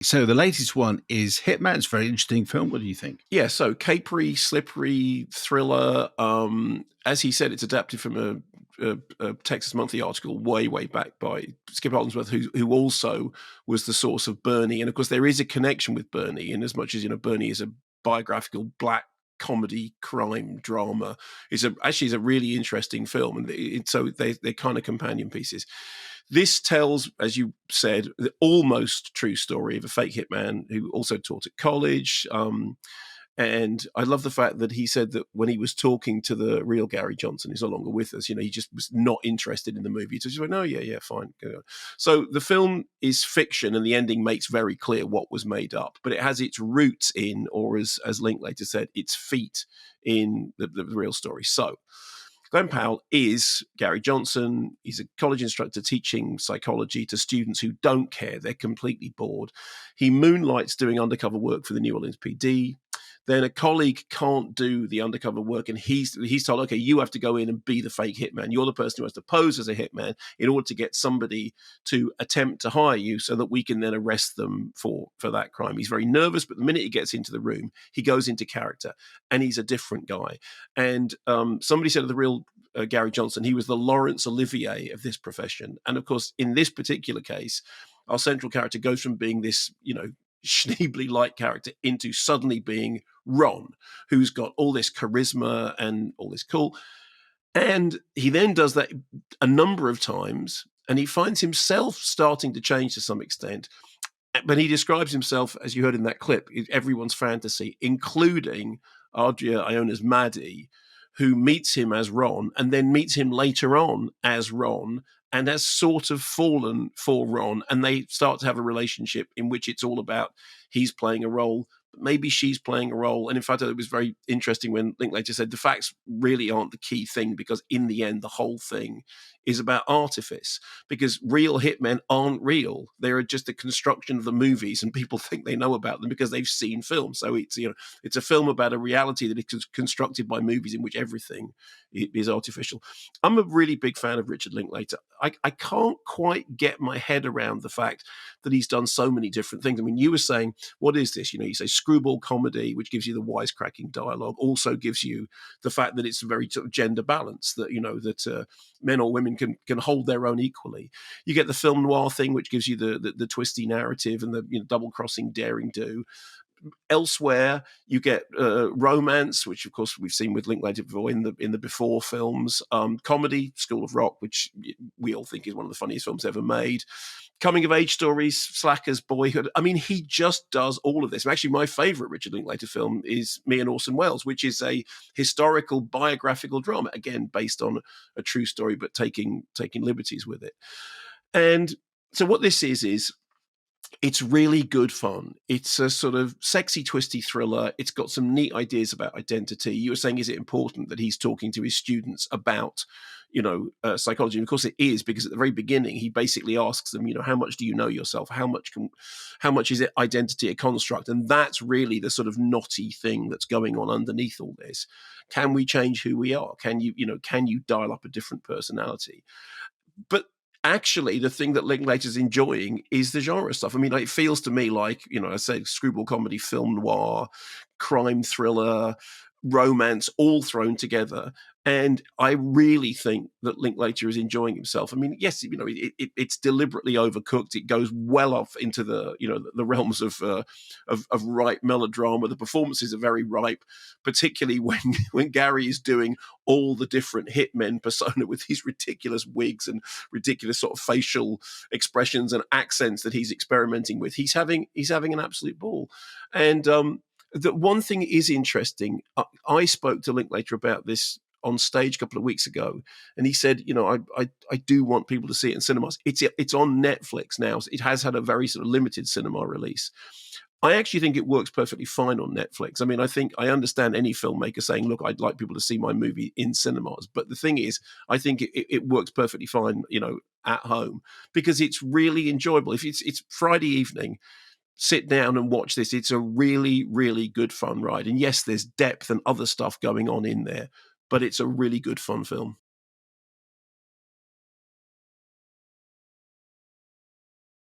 So the latest one is Hitman. It's a very interesting film. What do you think? Yeah, so capery, slippery thriller. As he said, it's adapted from a Texas Monthly article way back by Skip Hollandsworth, who also was the source of Bernie. And of course, there is a connection with Bernie, in as much as Bernie is a biographical black comedy crime drama. It's actually a really interesting film, and so they're kind of companion pieces. This tells, as you said, the almost true story of a fake hitman who also taught at college. And I love the fact that he said that when he was talking to the real Gary Johnson, who's no longer with us, he just was not interested in the movie. So just went, "No, yeah, fine." So the film is fiction, and the ending makes very clear what was made up, but it has its roots in, or as Linklater said, its feet in the real story. So Glenn Powell is Gary Johnson. He's a college instructor teaching psychology to students who don't care. They're completely bored. He moonlights doing undercover work for the New Orleans PD. Then a colleague can't do the undercover work, and he's told, okay, you have to go in and be the fake hitman. You're the person who has to pose as a hitman in order to get somebody to attempt to hire you so that we can then arrest them for that crime. He's very nervous, but the minute he gets into the room, he goes into character, and he's a different guy. And somebody said of the real Gary Johnson, he was the Laurence Olivier of this profession. And of course, in this particular case, our central character goes from being this, Schneebly-like character into suddenly being Ron, who's got all this charisma and all this cool. And he then does that a number of times, and he finds himself starting to change to some extent. But he describes himself, as you heard in that clip, everyone's fantasy, including Adria Iona's Maddie, who meets him as Ron and then meets him later on as Ron and has sort of fallen for Ron. And they start to have a relationship in which it's all about he's playing a role, but maybe she's playing a role. And in fact, it was very interesting when Linklater said the facts really aren't the key thing, because in the end, the whole thing is about artifice, because real hitmen aren't real. They're just a construction of the movies, and people think they know about them because they've seen films. So it's a film about a reality that is constructed by movies in which everything is artificial. I'm a really big fan of Richard Linklater. I can't quite get my head around the fact that he's done so many different things. I mean, you were saying, what is this? You say screwball comedy, which gives you the wisecracking dialogue, also gives you the fact that it's a very sort of gender balance, that, that men or women can hold their own equally. You get the film noir thing, which gives you the twisty narrative and the double-crossing daring do. Elsewhere, you get romance, which of course we've seen with Linklater before in the before films. Comedy, School of Rock, which we all think is one of the funniest films ever made. Coming of age stories, Slackers, Boyhood. I mean, he just does all of this. Actually, my favorite Richard Linklater film is Me and Orson Welles, which is a historical biographical drama, again based on a true story, but taking liberties with it. And so what this is it's really good fun. It's a sort of sexy, twisty thriller. It's got some neat ideas about identity. You were saying, is it important that he's talking to his students about, psychology? And of course it is, because at the very beginning, he basically asks them, how much do you know yourself? How much is it identity a construct? And that's really the sort of knotty thing that's going on underneath all this. Can we change who we are? Can you dial up a different personality? But actually, the thing that Linklater's enjoying is the genre stuff. I mean, it feels to me like, I say screwball comedy, film noir, crime thriller, romance, all thrown together. And I really think that Linklater is enjoying himself. I mean, yes, it's deliberately overcooked. It goes well off into the realms of ripe melodrama. The performances are very ripe, particularly when Gary is doing all the different hitmen persona with these ridiculous wigs and ridiculous sort of facial expressions and accents that he's experimenting with. He's having an absolute ball. And the one thing is interesting. I spoke to Linklater about this on stage a couple of weeks ago, and he said, I do want people to see it in cinemas. It's on Netflix now. It has had a very sort of limited cinema release. I actually think it works perfectly fine on Netflix. I mean, I understand any filmmaker saying, look, I'd like people to see my movie in cinemas. But the thing is, I think it works perfectly fine, at home, because it's really enjoyable. If it's Friday evening, sit down and watch this. It's a really, really good fun ride. And yes, there's depth and other stuff going on in there, but it's a really good fun film.